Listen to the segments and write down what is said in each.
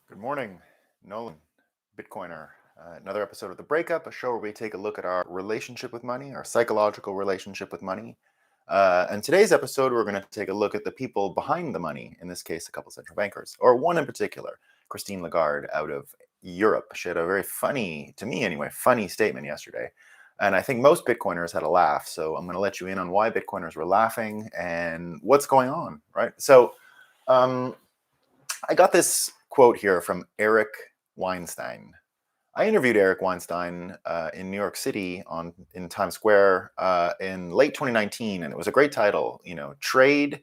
Good morning, Nolan, Bitcoiner. Another episode of The Breakup, a show where we take a look at our relationship with money, our psychological relationship with money. And today's episode, we're going to take a look at the people behind the money, in this case, a couple central bankers, or one in particular, Christine Lagarde out of Europe. She had a very funny, to me anyway, funny statement yesterday. And I think most Bitcoiners had a laugh. So I'm going to let you in on why Bitcoiners were laughing and what's going on, right? So, um, I got this quote here from Eric Weinstein. I interviewed Eric Weinstein in New York City in Times Square in late 2019, and it was a great title. Trade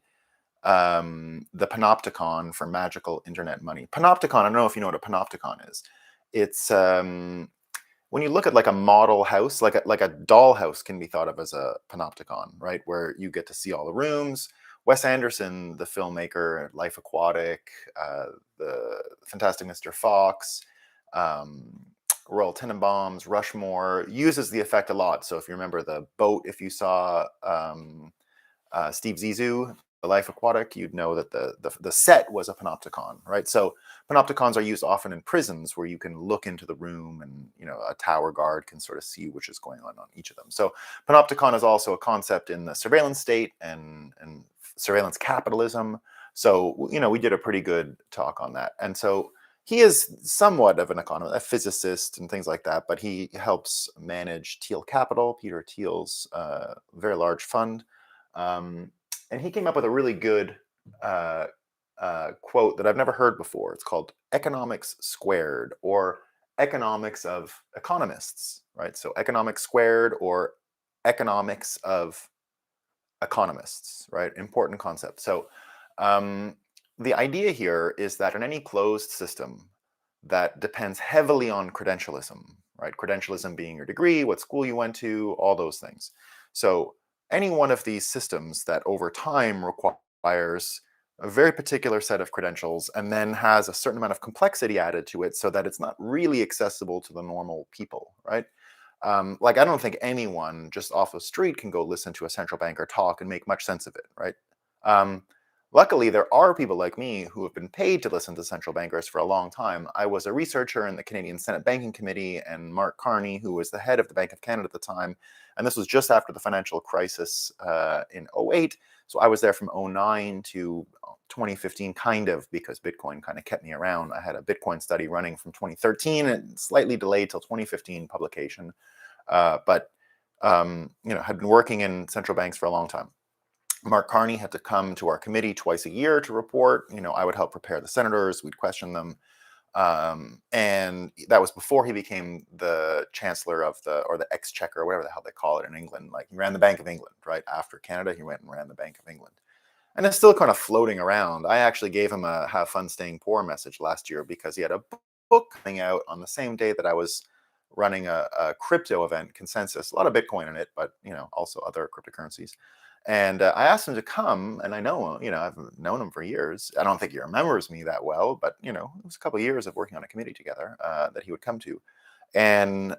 the panopticon for magical internet money. Panopticon. I don't know if you know what a panopticon is. It's when you look at like a model house, like a doll house can be thought of as a panopticon, right? Where you get to see all the rooms. Wes Anderson, the filmmaker, Life Aquatic, the Fantastic Mr. Fox, um, Royal Tenenbaums, Rushmore, uses the effect a lot. So if you remember the boat, if you saw Steve Zissou, The Life Aquatic, you'd know that the set was a panopticon, right? So panopticons are used often in prisons where you can look into the room and a tower guard can sort of see which is going on each of them. So panopticon is also a concept in the surveillance state and surveillance capitalism. So we did a pretty good talk on that. And so he is somewhat of an economist, a physicist and things like that, but he helps manage Thiel Capital, Peter Thiel's very large fund. And he came up with a really good uh, quote that I've never heard before. It's called economics squared, or economics of economists, right? So economics squared, or economics of economists, right? Important concept. So um, the idea here is that in any closed system that depends heavily on credentialism, right? Credentialism being your degree, what school you went to, all those things. So any one of these systems that over time requires a very particular set of credentials and then has a certain amount of complexity added to it so that it's not really accessible to the normal people, right? Like, I don't think anyone just off the street can go listen to a central banker talk and make much sense of it, right? Um, Luckily, there are people like me who have been paid to listen to central bankers for a long time. I was a researcher in the Canadian Senate Banking Committee, and Mark Carney, who was the head of the Bank of Canada at the time, and this was just after the financial crisis in '08. So I was there from '09 to 2015, kind of, because Bitcoin kind of kept me around. I had a Bitcoin study running from 2013 and slightly delayed till 2015 publication. But had been working in central banks for a long time. Mark Carney had to come to our committee twice a year to report. I would help prepare the senators. We'd question them. And that was before he became the chancellor of the exchequer, or whatever the hell they call it in England. Like, he ran the Bank of England, right? After Canada, he went and ran the Bank of England. And it's still kind of floating around. I actually gave him a "Have fun staying poor" message last year because he had a book coming out on the same day that I was running a crypto event, Consensus. A lot of Bitcoin in it, but also other cryptocurrencies. And I asked him to come, and I know, I've known him for years. I don't think he remembers me that well, but it was a couple of years of working on a committee together that he would come to. And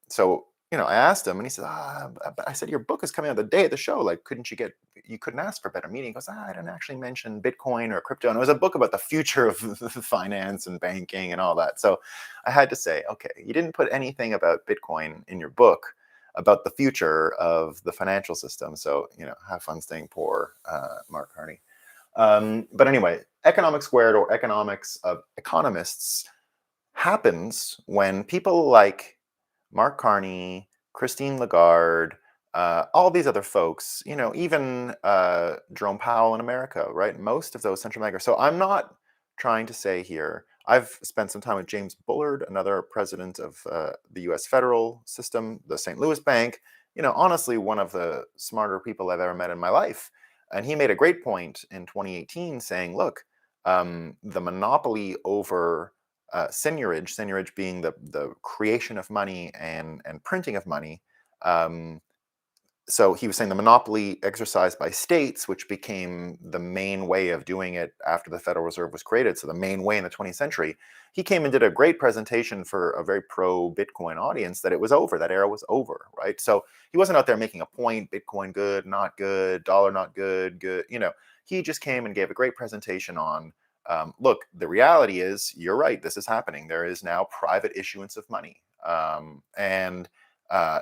so I asked him, and he said, but I said, your book is coming out the day of the show. Like, you couldn't ask for a better meeting. He goes, I didn't actually mention Bitcoin or crypto. And it was a book about the future of finance and banking and all that. So I had to say, okay, you didn't put anything about Bitcoin in your book about the future of the financial system. So, have fun staying poor, Mark Carney. But anyway, economics squared, or economics of economists, happens when people like Mark Carney, Christine Lagarde, all these other folks, even Jerome Powell in America, right? Most of those central bankers. So I'm not trying to say here, I've spent some time with James Bullard, another president of the US federal system, the St. Louis Bank, honestly, one of the smarter people I've ever met in my life. And he made a great point in 2018 saying, look, the monopoly over seigniorage being the creation of money and printing of money. Um, so he was saying the monopoly exercised by states, which became the main way of doing it after the Federal Reserve was created. So the main way in the 20th century. He came and did a great presentation for a very pro-Bitcoin audience that it was over, that era was over, right? So he wasn't out there making a point, Bitcoin good, not good, dollar not good, good. He just came and gave a great presentation on Look, the reality is, you're right. This is happening. There is now private issuance of money, and uh,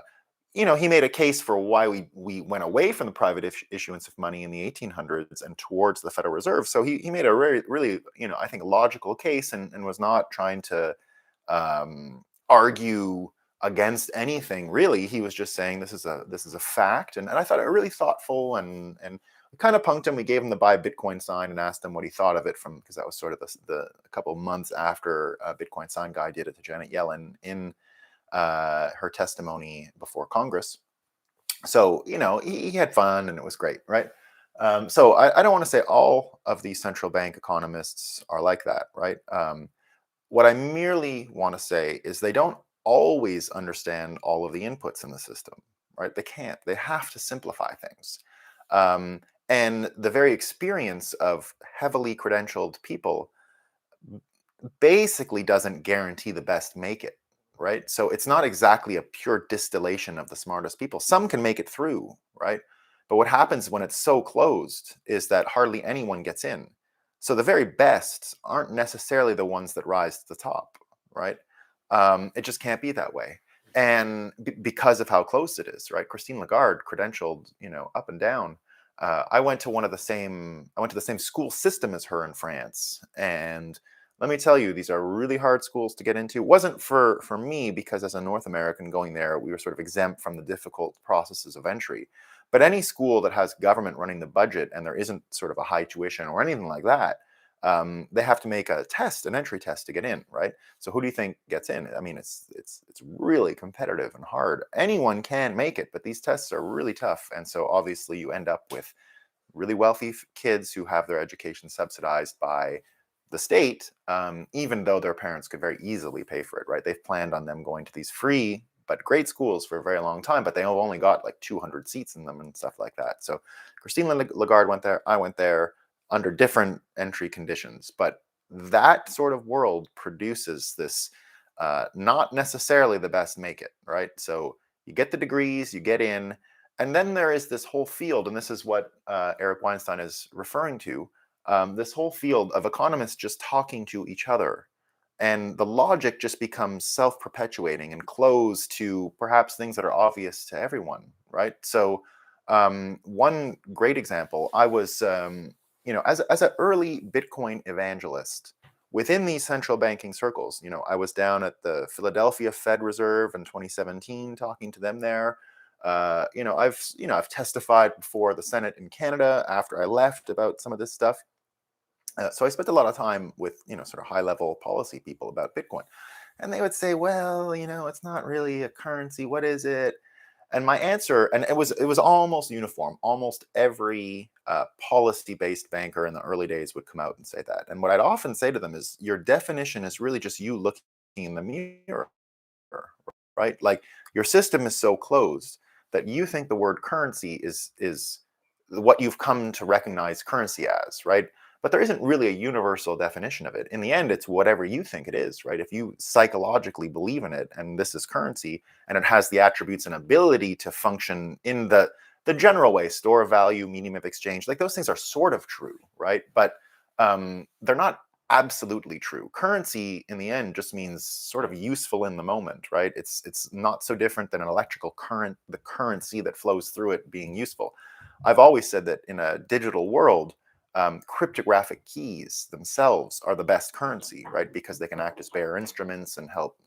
he made a case for why we went away from the private issuance of money in the 1800s and towards the Federal Reserve. So he made a really, I think, logical case, and was not trying to argue against anything really. He was just saying this is a fact, and I thought it really thoughtful, and we kind of punked him. We gave him the buy Bitcoin sign and asked him what he thought of it, from because that was sort of the a couple of months after Bitcoin sign guy did it to Janet Yellen in her testimony before Congress. So he had fun and it was great, right? So I don't want to say all of these central bank economists are like that, right? What I merely want to say is they don't always understand all of the inputs in the system, right? They can't. They have to simplify things. Um, and the very experience of heavily credentialed people basically doesn't guarantee the best make it, right? So it's not exactly a pure distillation of the smartest people. Some can make it through, right? But what happens when it's so closed is that hardly anyone gets in. So the very best aren't necessarily the ones that rise to the top, right? It just can't be that way. And because of how close it is, right? Christine Lagarde credentialed, up and down. I went to the same school system as her in France, and let me tell you, these are really hard schools to get into. It wasn't for me, because as a North American going there, we were sort of exempt from the difficult processes of entry. But any school that has government running the budget and there isn't sort of a high tuition or anything like that, they have to make an entry test to get in, right? So who do you think gets in? I mean, it's really competitive and hard. Anyone can make it, but these tests are really tough, and so obviously you end up with really wealthy kids who have their education subsidized by the state, even though their parents could very easily pay for it, right? They've planned on them going to these free but great schools for a very long time, but they have only got like 200 seats in them and stuff like that. So Christine Lagarde went there. I went there under different entry conditions, but that sort of world produces this not necessarily the best make it, right? So you get the degrees, you get in, and then there is this whole field, and this is what Eric Weinstein is referring to, this whole field of economists just talking to each other. And the logic just becomes self-perpetuating and closed to perhaps things that are obvious to everyone, right? So one great example, I was, as an early Bitcoin evangelist within these central banking circles, I was down at the Philadelphia Fed Reserve in 2017 talking to them there. I've testified before the Senate in Canada after I left about some of this stuff. So I spent a lot of time with, sort of high level policy people about Bitcoin. And they would say, well, it's not really a currency. What is it? And my answer, and it was almost uniform. Almost every policy-based banker in the early days would come out and say that. And what I'd often say to them is, your definition is really just you looking in the mirror, right? Like, your system is so closed that you think the word currency is what you've come to recognize currency as, right? But there isn't really a universal definition of it. In the end, it's whatever you think it is, right? If you psychologically believe in it and this is currency and it has the attributes and ability to function in the general way, store of value, medium of exchange, like those things are sort of true, right? But they're not absolutely true. Currency in the end just means sort of useful in the moment, right? It's not so different than an electrical current, the currency that flows through it being useful. I've always said that in a digital world, cryptographic keys themselves are the best currency, right? Because they can act as bearer instruments and help,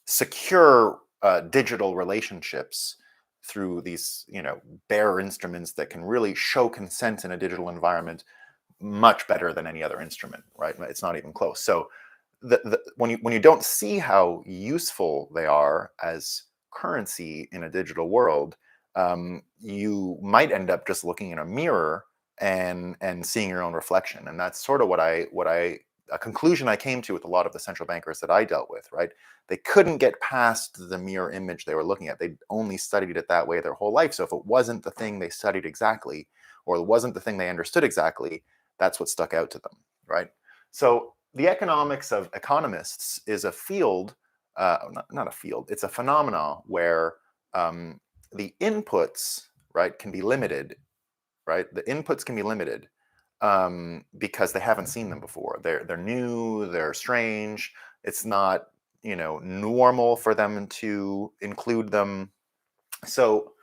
secure digital relationships through these, bearer instruments that can really show consent in a digital environment much better than any other instrument, right? It's not even close. So when you don't see how useful they are as currency in a digital world, you might end up just looking in a mirror and seeing your own reflection. And that's sort of what a conclusion I came to with a lot of the central bankers that I dealt with, right? They couldn't get past the mirror image they were looking at. They only studied it that way their whole life. So if it wasn't the thing they studied exactly, or it wasn't the thing they understood exactly, that's what stuck out to them, right? So the economics of economists is a field, not a field, it's a phenomena where the inputs, right, can be limited, right? The inputs can be limited. because they haven't seen them before. They're new, they're strange. It's not, normal for them to include them. So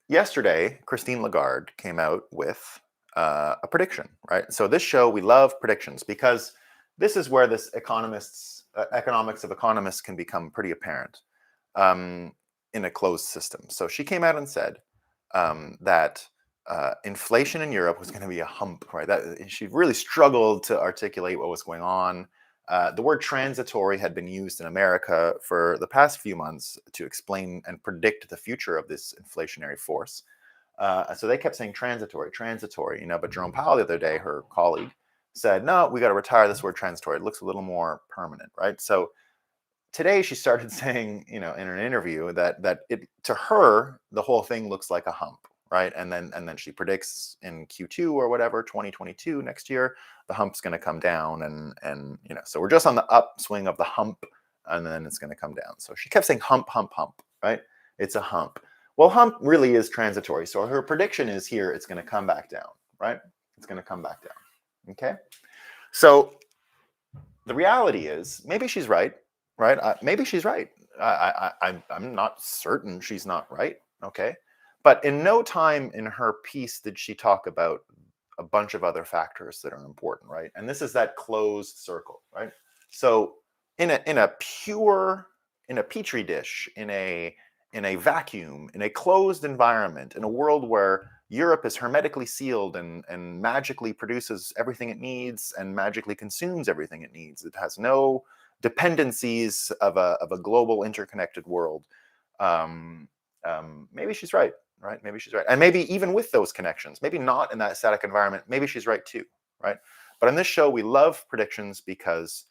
yesterday, Christine Lagarde came out with a prediction, right? So this show, we love predictions because this is where this economics of economists can become pretty apparent um, in a closed system. So she came out and said that inflation in Europe was going to be a hump, right? That she really struggled to articulate what was going on. The word transitory had been used in America for the past few months to explain and predict the future of this inflationary force. So they kept saying transitory, transitory, But Jerome Powell the other day, her colleague, said, "No, we got to retire this word transitory. It looks a little more permanent, right?" So today she started saying, in an interview that it to her the whole thing looks like a hump, right? And then she predicts in Q2 or whatever 2022 next year the hump's going to come down and so we're just on the upswing of the hump and then it's going to come down. So she kept saying hump, hump, hump, right? It's a hump. Well, hump really is transitory. So her prediction is here it's going to come back down, right? It's going to come back down. Okay? So the reality is maybe she's right, right? Maybe she's right. I'm not certain she's not right. Okay. But in no time in her piece did she talk about a bunch of other factors that are important, right? And this is that closed circle, right? So in a petri dish, in a vacuum, in a closed environment, in a world where Europe is hermetically sealed and magically produces everything it needs and magically consumes everything it needs. It has no dependencies of a global interconnected world. Maybe she's right, right? Maybe she's right. And maybe even with those connections, maybe not in that static environment, maybe she's right too, right? But on this show, we love predictions because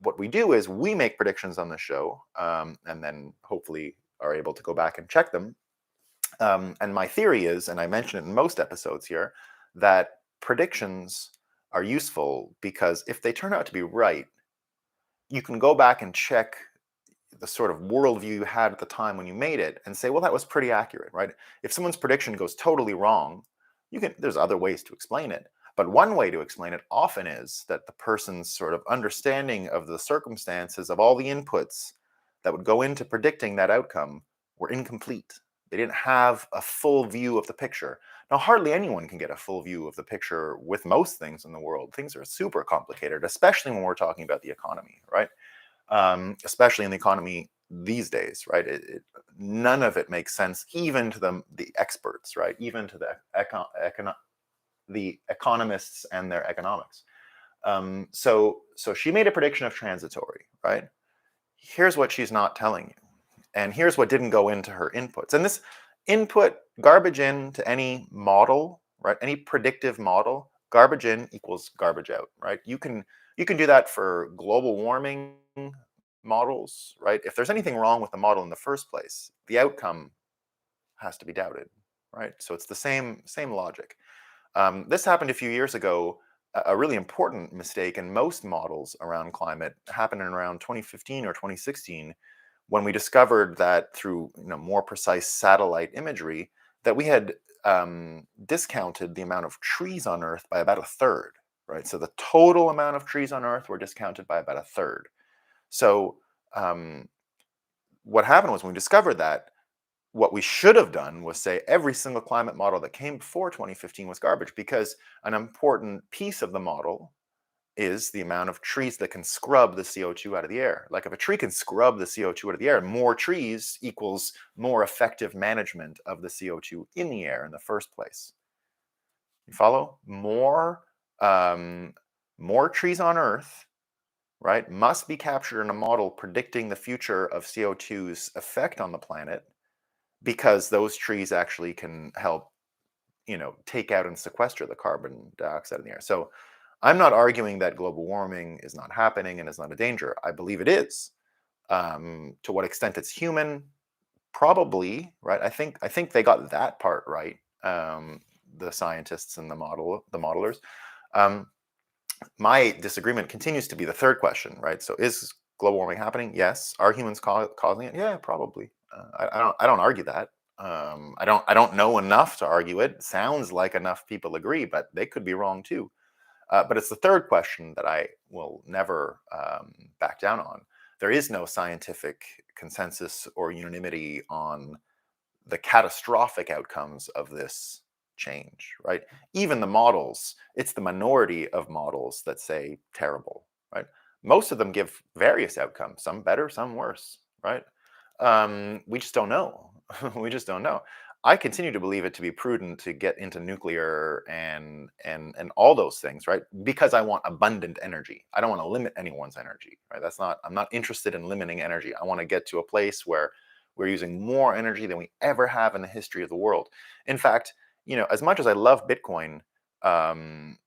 what we do is we make predictions on the show and then hopefully are able to go back and check them. And my theory is, and I mention it in most episodes here, that predictions are useful because if they turn out to be right, you can go back and check the sort of worldview you had at the time when you made it and say, well, that was pretty accurate, right? If someone's prediction goes totally wrong, there's other ways to explain it. But one way to explain it often is that the person's sort of understanding of the circumstances of all the inputs that would go into predicting that outcome were incomplete. They didn't have a full view of the picture. Now, hardly anyone can get a full view of the picture with most things in the world. Things are super complicated, especially when we're talking about the economy, right? Especially in the economy these days, right? None of it makes sense, even to the experts, right? Even to the economists and their economics. So she made a prediction of transitory, right? Here's what she's not telling you. And here's what didn't go into her inputs. And this input, garbage in to any model, right? Any predictive model, garbage in equals garbage out, right? You can do that for global warming models, right? If there's anything wrong with the model in the first place, the outcome has to be doubted, right? So it's the same logic. This happened a few years ago. A really important mistake in most models around climate happened in around 2015 or 2016 when we discovered that through more precise satellite imagery that we had discounted the amount of trees on Earth by about a third, right? So the total amount of trees on Earth were discounted by about a third. So what happened was when we discovered that, what we should have done was say every single climate model that came before 2015 was garbage, because an important piece of the model is the amount of trees that can scrub the CO2 out of the air. Like if a tree can scrub the CO2 out of the air, more trees equals more effective management of the CO2 in the air in the first place. You follow? More trees on Earth, right, must be captured in a model predicting the future of CO2's effect on the planet, because those trees actually can help, take out and sequester the carbon dioxide in the air. So I'm not arguing that global warming is not happening and is not a danger. I believe it is. To what extent it's human, probably, right? I think they got that part right. The scientists and the modelers. My disagreement continues to be the third question, right? So is global warming happening? Yes. Are humans causing it? Yeah, probably. I don't argue that. I don't know enough to argue it. Sounds like enough people agree, but they could be wrong too. But it's the third question that I will never back down on. There is no scientific consensus or unanimity on the catastrophic outcomes of this change, right? Even the models, it's the minority of models that say terrible, right? Most of them give various outcomes, some better, some worse, right? We just don't know. We just don't know. I continue to believe it to be prudent to get into nuclear and all those things, right? Because I want abundant energy. I don't want to limit anyone's energy, right? That's not. I'm not interested in limiting energy. I want to get to a place where we're using more energy than we ever have in the history of the world. In fact, as much as I love Bitcoin, um,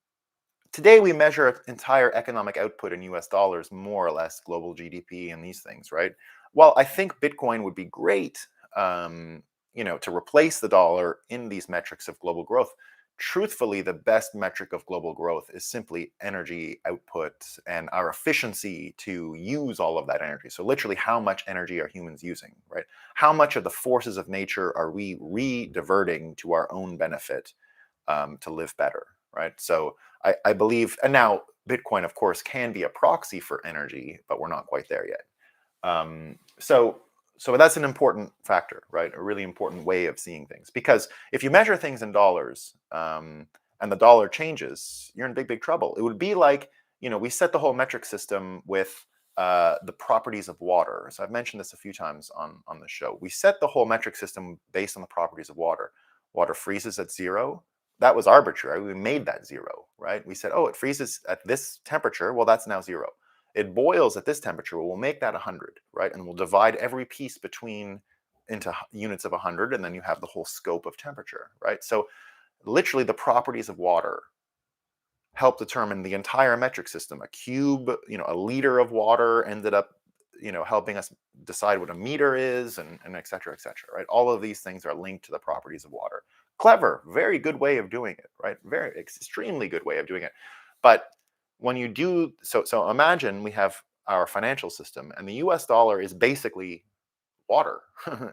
today we measure entire economic output in US dollars, more or less global GDP and these things, right? While I think Bitcoin would be great, to replace the dollar in these metrics of global growth, truthfully, the best metric of global growth is simply energy output and our efficiency to use all of that energy. So literally, how much energy are humans using, right? How much of the forces of nature are we re-diverting to our own benefit to live better, right? So I believe, and now Bitcoin, of course, can be a proxy for energy, but we're not quite there yet. So that's an important factor, right? A really important way of seeing things. Because if you measure things in dollars and the dollar changes, you're in big, big trouble. It would be like, we set the whole metric system with the properties of water. So I've mentioned this a few times on the show. We set the whole metric system based on the properties of water. Water freezes at 0. That was arbitrary. We made that 0, right? We said, oh, it freezes at this temperature. Well, that's now 0. It boils at this temperature. Well, we'll make that 100, right? And we'll divide every piece into units of 100, and then you have the whole scope of temperature, right? So literally the properties of water help determine the entire metric system. A cube, a liter of water ended up, helping us decide what a meter is, and et cetera, right? All of these things are linked to the properties of water. Clever, very good way of doing it, right? Very extremely good way of doing it. But when you do so imagine we have our financial system, and the US dollar is basically water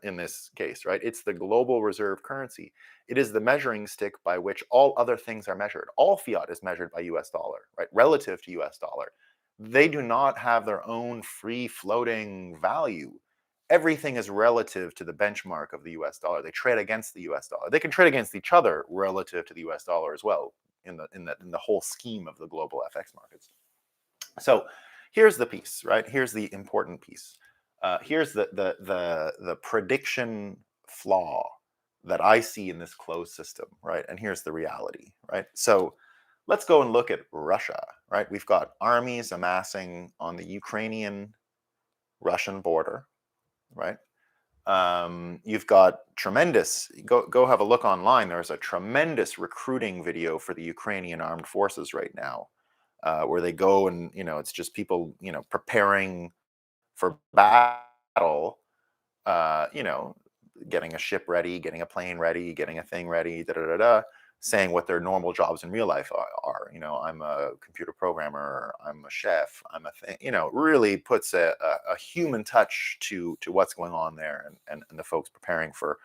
in this case, right? It's the global reserve currency. It is the measuring stick by which all other things are measured. All fiat is measured by US dollar, right? Relative to US dollar. They do not have their own free floating value. Everything is relative to the benchmark of the US dollar. They trade against the US dollar. They can trade against each other relative to the US dollar as well in the whole scheme of the global FX markets. So here's the piece, right? Here's the important piece. Here's the prediction flaw that I see in this closed system, right? And here's the reality, right? So let's go and look at Russia, right? We've got armies amassing on the Ukrainian-Russian border, right? You've got tremendous, go have a look online. There's a tremendous recruiting video for the Ukrainian armed forces right now, where they go and, it's just people, preparing for battle, uh, you know, getting a ship ready, getting a plane ready, getting a thing ready, da da da da, saying what their normal jobs in real life are. I'm a computer programmer, I'm a chef, I'm a thing. Really puts a human touch to what's going on there, and the folks preparing for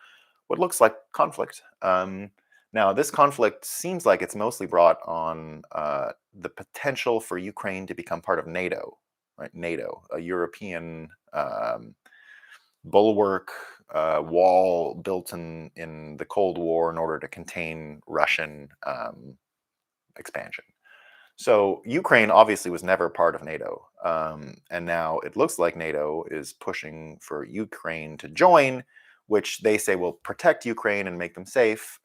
what looks like conflict. Now, this conflict seems like it's mostly brought on the potential for Ukraine to become part of NATO, right? NATO, a European bulwark wall built in the Cold War in order to contain Russian expansion. So Ukraine obviously was never part of NATO, and now it looks like NATO is pushing for Ukraine to join, which they say will protect Ukraine and make them safe.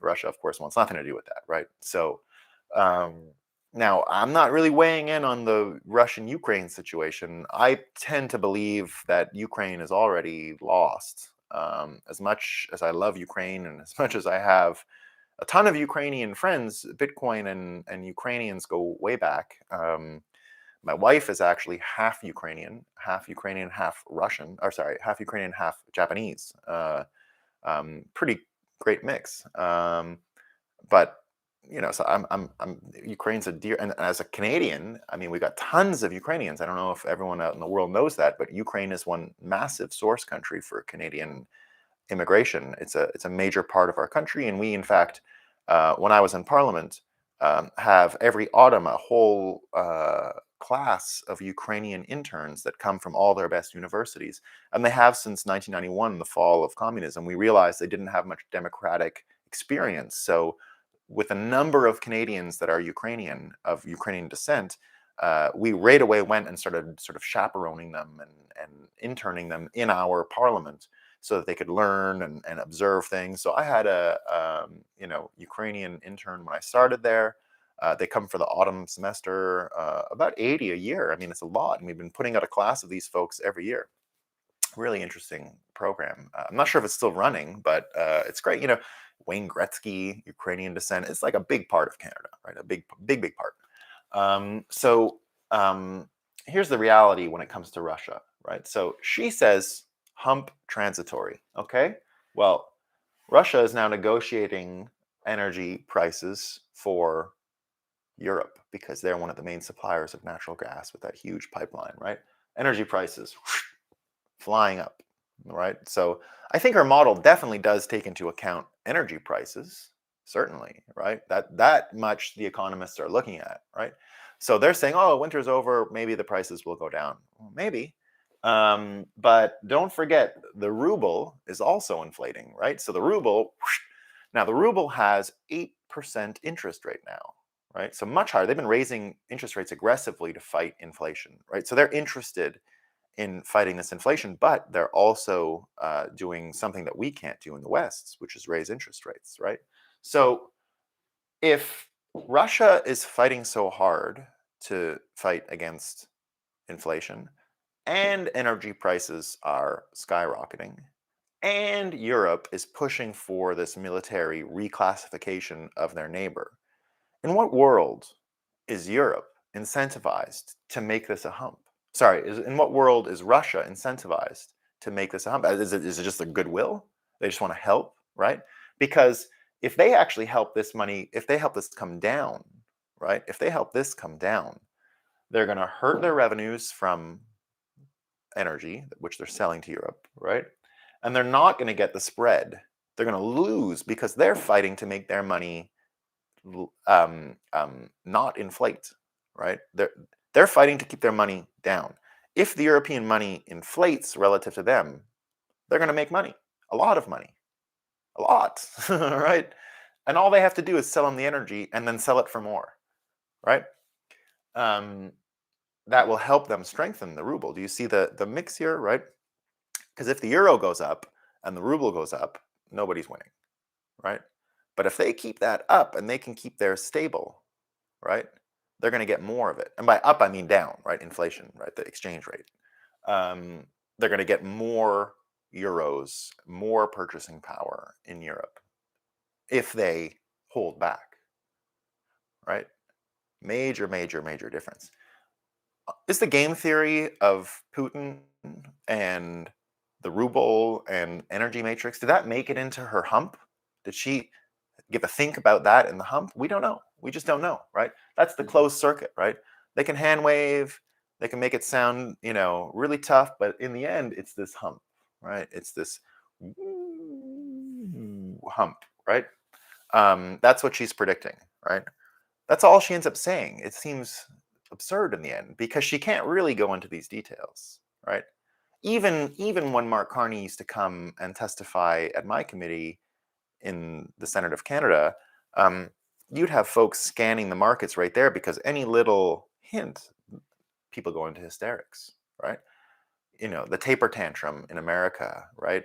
Russia, of course, wants nothing to do with that, right? So um, now I'm not really weighing in on the Russian-Ukraine situation. I tend to believe that Ukraine is already lost. As much as I love Ukraine and as much as I have a ton of Ukrainian friends, Bitcoin and Ukrainians go way back. My wife is actually half Ukrainian, half Russian, or sorry, half Ukrainian, half Japanese. Pretty great mix. But so I'm Ukraine's a dear, and as a Canadian, I mean, we got tons of Ukrainians. I don't know if everyone out in the world knows that, but Ukraine is one massive source country for Canadian immigration. It's a major part of our country, and we, in fact, when I was in Parliament, have every autumn a whole class of Ukrainian interns that come from all their best universities. And they have since 1991, the fall of communism. We realized they didn't have much democratic experience. So, with a number of Canadians that are Ukrainian, of Ukrainian descent, we right away went and started sort of chaperoning them and interning them in our parliament so that they could learn and observe things. So I had a Ukrainian intern when I started there. They come for the autumn semester, about 80 a year. I mean, it's a lot, and we've been putting out a class of these folks every year. Really interesting program. I'm not sure if it's still running, but it's great. Wayne Gretzky, Ukrainian descent. It's like a big part of Canada, right? A big part. So here's the reality when it comes to Russia, right? So she says hump transitory. Okay. Well, Russia is now negotiating energy prices for Europe because they're one of the main suppliers of natural gas with that huge pipeline, right? Energy prices flying up, right? So I think our model definitely does take into account energy prices, certainly, right? That much the economists are looking at, right? So they're saying, oh, winter's over, maybe the prices will go down. Well, maybe. But don't forget, the ruble is also inflating, right? So the ruble, now the ruble has 8% interest rate now, right? So much higher. They've been raising interest rates aggressively to fight inflation, right? So they're interested in fighting this inflation, but they're also doing something that we can't do in the West, which is raise interest rates, right? So if Russia is fighting so hard to fight against inflation, and energy prices are skyrocketing, and Europe is pushing for this military reclassification of their neighbor, in what world is Europe incentivized to make this a hump? Sorry, in what world is Russia incentivized to make this a hump? Is it just a goodwill? They just want to help, right? Because if they actually help this money, if they help this come down, right? If they help this come down, they're going to hurt their revenues from energy, which they're selling to Europe, right? And they're not going to get the spread. They're going to lose because they're fighting to make their money not inflate, right? They're fighting to keep their money down. If the European money inflates relative to them, they're going to make money, a lot of money, a lot, right? And all they have to do is sell them the energy and then sell it for more, right? Um, that will help them strengthen the ruble. Do you see the mix here, right? Because if the euro goes up and the ruble goes up, nobody's winning, right? But if they keep that up and they can keep theirs stable, right, they're going to get more of it. And by up, I mean down, right? Inflation, right? The exchange rate. They're going to get more euros, more purchasing power in Europe if they hold back, right? Major difference. Is the game theory of Putin and the ruble and energy matrix, did that make it into her hump? Did she give a think about that in the hump? We don't know. We just don't know, right? That's the closed circuit, right? They can hand wave, they can make it sound, really tough, but in the end, it's this hump, right? It's this hump, right? That's what she's predicting, right? That's all she ends up saying. It seems absurd in the end because she can't really go into these details, right? Even when Mark Carney used to come and testify at my committee in the Senate of Canada, you'd have folks scanning the markets right there because any little hint, people go into hysterics, right? The taper tantrum in America, right?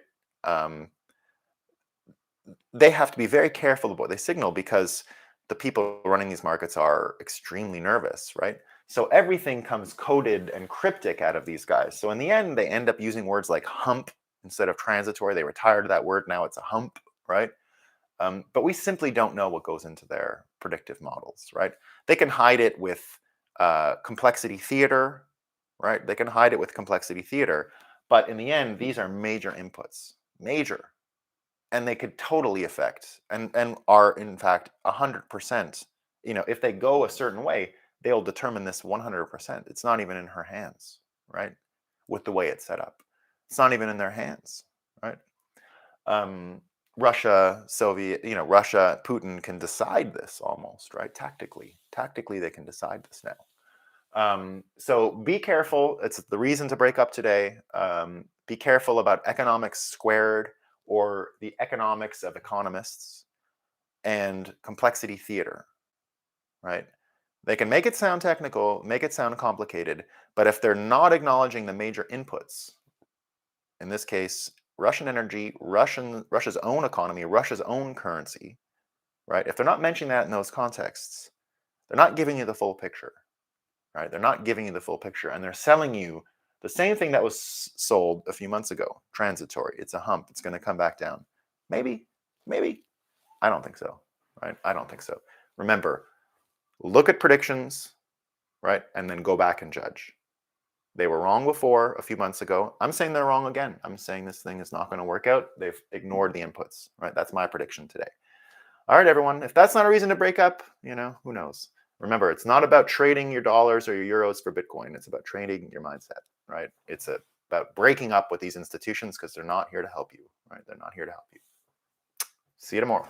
They have to be very careful of what they signal because the people running these markets are extremely nervous, right? So everything comes coded and cryptic out of these guys. So in the end, they end up using words like hump instead of transitory. They retired that word. Now it's a hump, right? But we simply don't know what goes into their predictive models, right? They can hide it with complexity theater, right? They can hide it with complexity theater. But in the end, these are major inputs, major. And they could totally affect and are in fact 100%. If they go a certain way, they'll determine this 100%. It's not even in her hands, right? With the way it's set up, it's not even in their hands, right? Russia, Soviet, Russia, Putin can decide this almost, right? Tactically, they can decide this now. So be careful. It's the reason to break up today. Be careful about economics squared or the economics of economists and complexity theater, right? They can make it sound technical, make it sound complicated, but if they're not acknowledging the major inputs, in this case, Russian energy, Russia's own economy, Russia's own currency, right? If they're not mentioning that in those contexts, they're not giving you the full picture, right? They're not giving you the full picture, and they're selling you the same thing that was sold a few months ago. Transitory. It's a hump. It's going to come back down. Maybe. I don't think so, right? I don't think so. Remember, look at predictions, right? And then go back and judge. They were wrong before a few months ago. I'm saying they're wrong again. I'm saying this thing is not going to work out. They've ignored the inputs, right? That's my prediction today. All right, everyone. If that's not a reason to break up, who knows? Remember, it's not about trading your dollars or your euros for Bitcoin. It's about trading your mindset, right? It's about breaking up with these institutions because they're not here to help you, right? They're not here to help you. See you tomorrow.